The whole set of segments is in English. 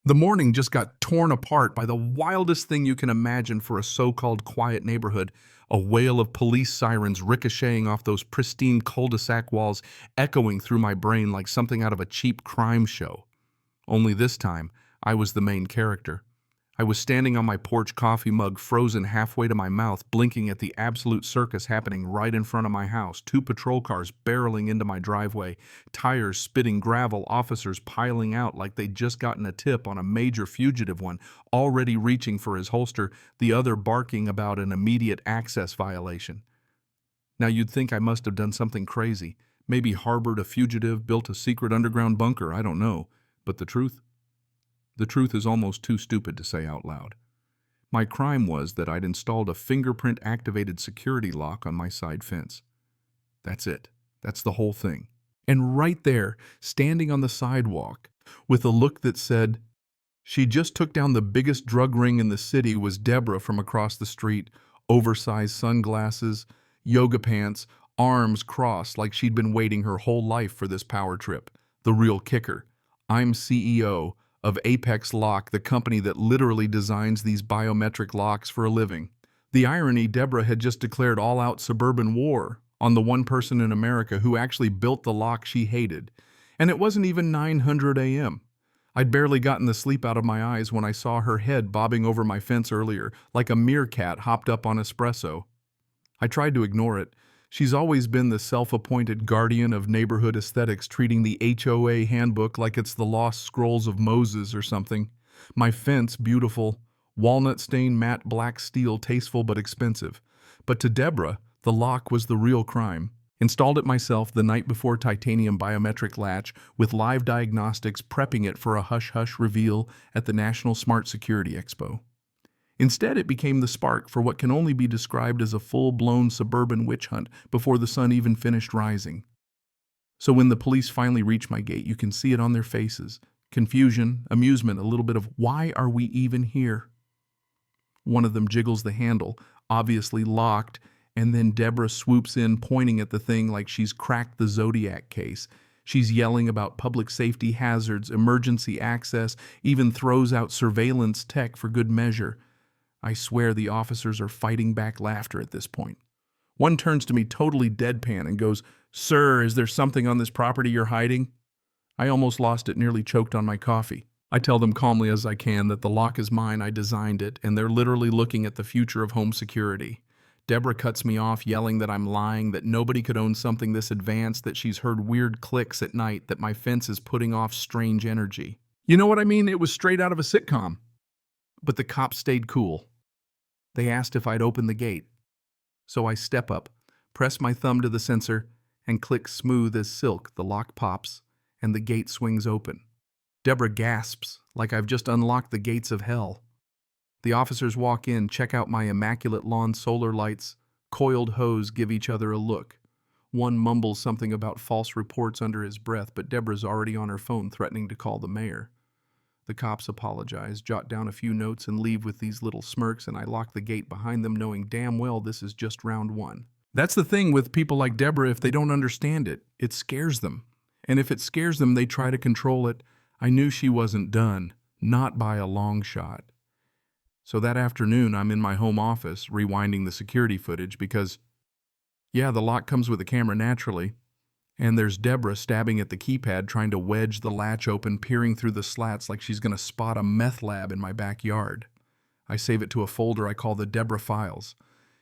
The morning just got torn apart by the wildest thing you can imagine for a so-called quiet neighborhood, a wail of police sirens ricocheting off those pristine cul-de-sac walls, echoing through my brain like something out of a cheap crime show. Only this time, I was the main character. I was standing on my porch, coffee mug frozen halfway to my mouth, blinking at the absolute circus happening right in front of my house. Two patrol cars barreling into my driveway, tires spitting gravel, officers piling out like they'd just gotten a tip on a major fugitive, one already reaching for his holster, the other barking about an immediate access violation. Now you'd think I must have done something crazy, maybe harbored a fugitive, built a secret underground bunker, I don't know. But the truth? The truth is almost too stupid to say out loud. My crime was that I'd installed a fingerprint-activated security lock on my side fence. That's it. That's the whole thing. And right there, standing on the sidewalk, with a look that said, she just took down the biggest drug ring in the city, was Deborah from across the street, oversized sunglasses, yoga pants, arms crossed like she'd been waiting her whole life for this power trip. The real kicker: I'm CEO of Apex Lock, the company that literally designs these biometric locks for a living. The irony: Deborah had just declared all-out suburban war on the one person in America who actually built the lock she hated. And it wasn't even 900 a.m. I'd barely gotten the sleep out of my eyes when I saw her head bobbing over my fence earlier, like a meerkat hopped up on espresso. I tried to ignore it. She's always been the self-appointed guardian of neighborhood aesthetics, treating the HOA handbook like it's the lost scrolls of Moses or something. My fence, beautiful, walnut-stained matte black steel, tasteful but expensive. But to Deborah, the lock was the real crime. Installed it myself the night before, titanium biometric latch, with live diagnostics prepping it for a hush-hush reveal at the National Smart Security Expo. Instead, it became the spark for what can only be described as a full-blown suburban witch hunt before the sun even finished rising. So when the police finally reach my gate, you can see it on their faces. Confusion, amusement, a little bit of, why are we even here? One of them jiggles the handle, obviously locked, and then Deborah swoops in, pointing at the thing like she's cracked the Zodiac case. She's yelling about public safety hazards, emergency access, even throws out surveillance tech for good measure. I swear the officers are fighting back laughter at this point. One turns to me totally deadpan and goes, "Sir, is there something on this property you're hiding?" I almost lost it, nearly choked on my coffee. I tell them calmly as I can that the lock is mine, I designed it, and they're literally looking at the future of home security. Deborah cuts me off, yelling that I'm lying, that nobody could own something this advanced, that she's heard weird clicks at night, that my fence is putting off strange energy. You know what I mean? It was straight out of a sitcom. But the cops stayed cool. They asked if I'd open the gate. So I step up, press my thumb to the sensor, and click. Smooth as silk. The lock pops, and the gate swings open. Deborah gasps, like I've just unlocked the gates of hell. The officers walk in, check out my immaculate lawn solar lights. Coiled hose give each other a look. One mumbles something about false reports under his breath, but Deborah's already on her phone threatening to call the mayor. The cops apologize, jot down a few notes, and leave with these little smirks, and I lock the gate behind them, knowing damn well this is just round one. That's the thing with people like Deborah: if they don't understand it, it scares them. And if it scares them, they try to control it. I knew she wasn't done, not by a long shot. So that afternoon, I'm in my home office, rewinding the security footage because, yeah, the lock comes with a camera naturally. And there's Deborah stabbing at the keypad, trying to wedge the latch open, peering through the slats like she's going to spot a meth lab in my backyard. I save it to a folder I call the Deborah Files.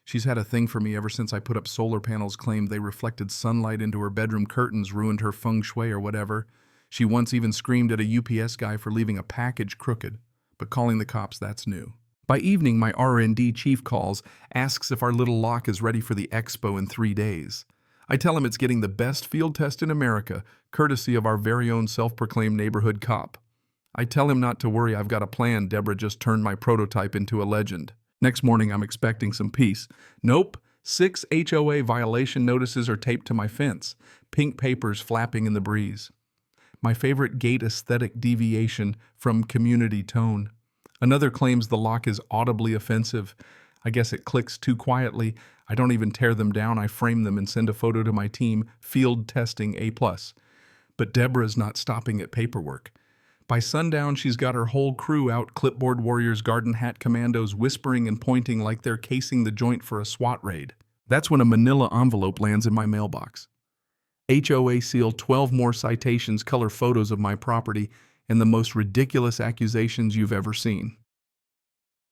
She's had a thing for me ever since I put up solar panels, claimed they reflected sunlight into her bedroom curtains, ruined her feng shui or whatever. She once even screamed at a UPS guy for leaving a package crooked. But calling the cops, that's new. By evening, my R&D chief calls, asks if our little lock is ready for the expo in 3 days. I tell him it's getting the best field test in America, courtesy of our very own self-proclaimed neighborhood cop. I tell him not to worry, I've got a plan. Deborah just turned my prototype into a legend. Next morning, I'm expecting some peace. Nope, 6 HOA violation notices are taped to my fence, pink papers flapping in the breeze. My favorite gate aesthetic deviation from community tone. Another claims the lock is audibly offensive. I guess it clicks too quietly. I don't even tear them down. I frame them and send a photo to my team, field testing A+. But Deborah's not stopping at paperwork. By sundown, she's got her whole crew out, clipboard warriors, garden hat commandos, whispering and pointing like they're casing the joint for a SWAT raid. That's when a manila envelope lands in my mailbox. HOA seal, 12 more citations, color photos of my property, and the most ridiculous accusations you've ever seen.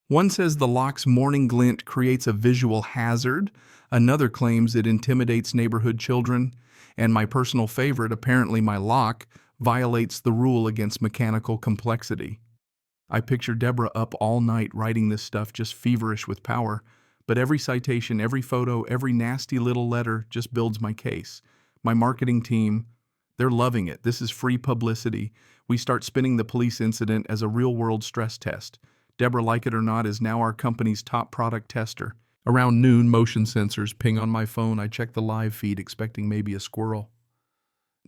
One says the lock's morning glint creates a visual hazard. Another claims it intimidates neighborhood children. And my personal favorite, apparently my lock, violates the rule against mechanical complexity. I picture Deborah up all night writing this stuff, just feverish with power. But every citation, every photo, every nasty little letter just builds my case. My marketing team, they're loving it. This is free publicity. We start spinning the police incident as a real-world stress test. Deborah, like it or not, is now our company's top product tester. Around noon, motion sensors ping on my phone. I check the live feed, expecting maybe a squirrel.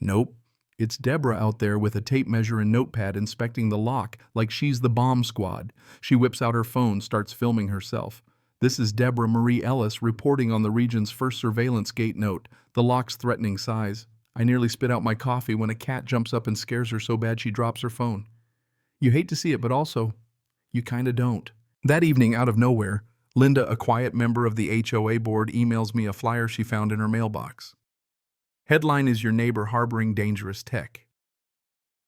Nope. It's Deborah out there with a tape measure and notepad inspecting the lock like she's the bomb squad. She whips out her phone, starts filming herself. This is Deborah Marie Ellis reporting on the region's first surveillance gate note, the lock's threatening size. I nearly spit out my coffee when a cat jumps up and scares her so bad she drops her phone. You hate to see it, but also, you kinda don't. That evening, out of nowhere, Linda, a quiet member of the HOA board, emails me a flyer she found in her mailbox. Headline is "Your Neighbor Harboring Dangerous Tech."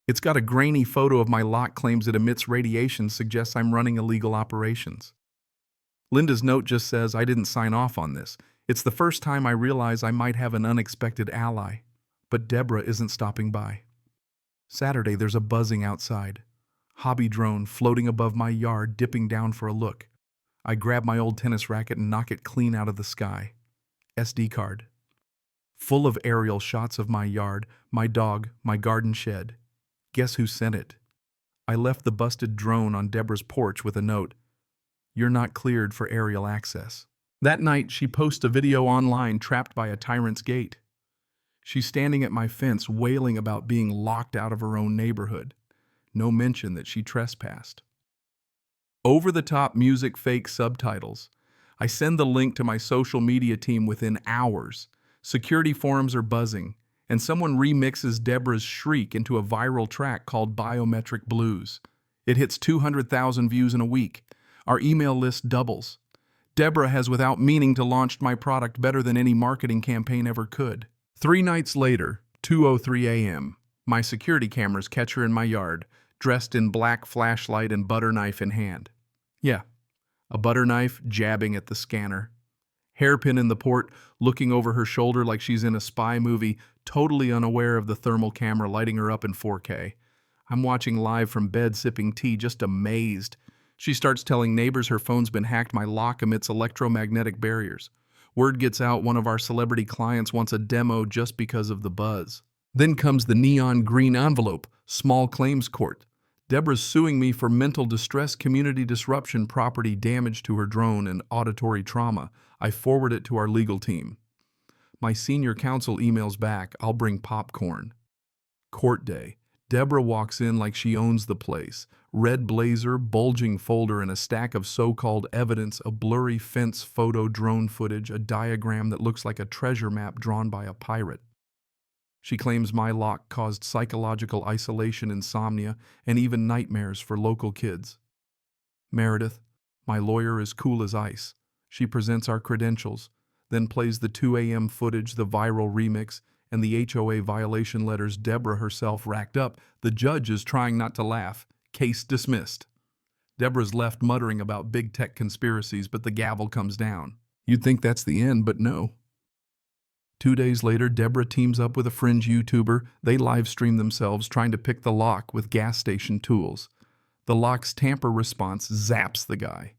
It's got a grainy photo of my lock, claims it emits radiation, suggests I'm running illegal operations. Linda's note just says, "I didn't sign off on this. It's the first time I realize I might have an unexpected ally." But Deborah isn't stopping by. Saturday, there's a buzzing outside. Hobby drone floating above my yard, dipping down for a look. I grab my old tennis racket and knock it clean out of the sky. SD card. Full of aerial shots of my yard, my dog, my garden shed. Guess who sent it? I left the busted drone on Deborah's porch with a note. "You're not cleared for aerial access." That night, she posts a video online, trapped by a tyrant's gate. She's standing at my fence, wailing about being locked out of her own neighborhood. No mention that she trespassed. Over-the-top music, fake subtitles. I send the link to my social media team within hours. Security forums are buzzing, and someone remixes Deborah's shriek into a viral track called Biometric Blues. It hits 200,000 views in a week. Our email list doubles. Deborah has, without meaning to, launched my product better than any marketing campaign ever could. 3 nights later, 2:03 a.m., my security cameras catch her in my yard, dressed in black flashlight and butter knife in hand. Yeah, a butter knife jabbing at the scanner. Hairpin in the port, looking over her shoulder like she's in a spy movie, totally unaware of the thermal camera lighting her up in 4K. I'm watching live from bed, sipping tea, just amazed. She starts telling neighbors her phone's been hacked. My lock emits electromagnetic barriers. Word gets out one of our celebrity clients wants a demo just because of the buzz. Then comes the neon green envelope, small claims court. Deborah's suing me for mental distress, community disruption, property damage to her drone, and auditory trauma. I forward it to our legal team. My senior counsel emails back, "I'll bring popcorn." Court day. Deborah walks in like she owns the place. Red blazer, bulging folder, and a stack of so-called evidence, a blurry fence photo, drone footage, a diagram that looks like a treasure map drawn by a pirate. She claims my lock caused psychological isolation, insomnia, and even nightmares for local kids. Meredith, my lawyer, is cool as ice. She presents our credentials, then plays the 2 a.m. footage, the viral remix, and the HOA violation letters Deborah herself racked up. The judge is trying not to laugh. Case dismissed. Deborah's left muttering about big tech conspiracies, but the gavel comes down. You'd think that's the end, but no. 2 days later, Deborah teams up with a fringe YouTuber. They live stream themselves trying to pick the lock with gas station tools. The lock's tamper response zaps the guy.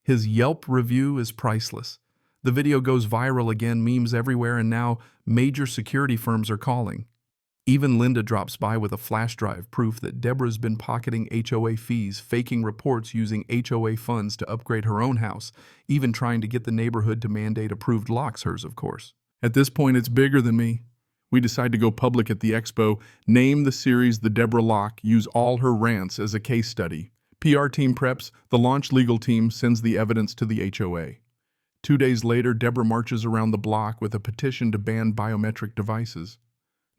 His Yelp review is priceless. The video goes viral again, memes everywhere, and now major security firms are calling. Even Linda drops by with a flash drive, proof that Deborah's been pocketing HOA fees, faking reports, using HOA funds to upgrade her own house, even trying to get the neighborhood to mandate approved locks, hers of course. At this point, it's bigger than me. We decide to go public at the expo, name the series The Deborah Lock, use all her rants as a case study. PR team preps, the launch legal team sends the evidence to the HOA. 2 days later, Deborah marches around the block with a petition to ban biometric devices.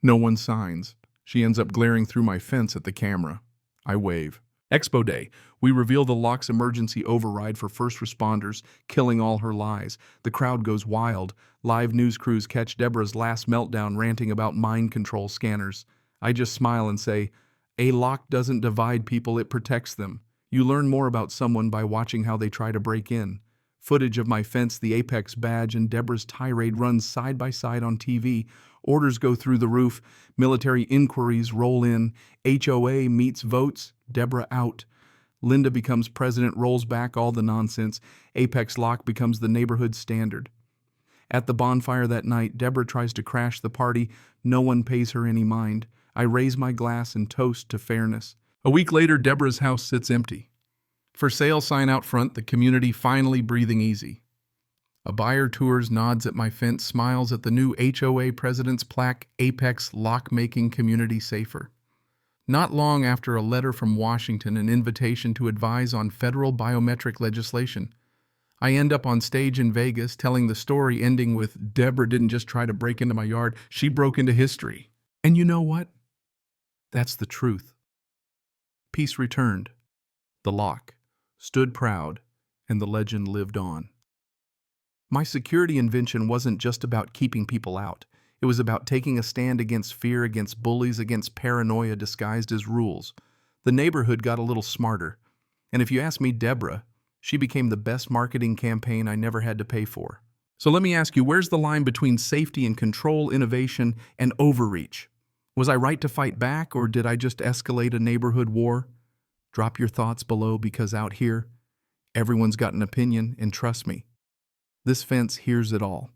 No one signs. She ends up glaring through my fence at the camera. I wave. Expo Day. We reveal the lock's emergency override for first responders, killing all her lies. The crowd goes wild. Live news crews catch Deborah's last meltdown ranting about mind control scanners. I just smile and say, a lock doesn't divide people, it protects them. You learn more about someone by watching how they try to break in. Footage of my fence, the Apex badge, and Deborah's tirade runs side by side on TV. Orders go through the roof. Military inquiries roll in. HOA meets votes. Deborah out. Linda becomes president, rolls back all the nonsense. Apex lock becomes the neighborhood standard. At the bonfire that night, Deborah tries to crash the party. No one pays her any mind. I raise my glass and toast to fairness. A week later, Deborah's house sits empty. For sale sign out front, the community finally breathing easy. A buyer tours, nods at my fence, smiles at the new HOA president's plaque, Apex Lock Making Community Safer. Not long after a letter from Washington, an invitation to advise on federal biometric legislation. I end up on stage in Vegas telling the story ending with, Deborah didn't just try to break into my yard, she broke into history. And you know what? That's the truth. Peace returned. The lock stood proud, and the legend lived on. My security invention wasn't just about keeping people out. It was about taking a stand against fear, against bullies, against paranoia disguised as rules. The neighborhood got a little smarter. And if you ask me, Deborah, she became the best marketing campaign I never had to pay for. So let me ask you, where's the line between safety and control, innovation, and overreach? Was I right to fight back, or did I just escalate a neighborhood war? Drop your thoughts below, because out here, everyone's got an opinion, and trust me, this fence hears it all.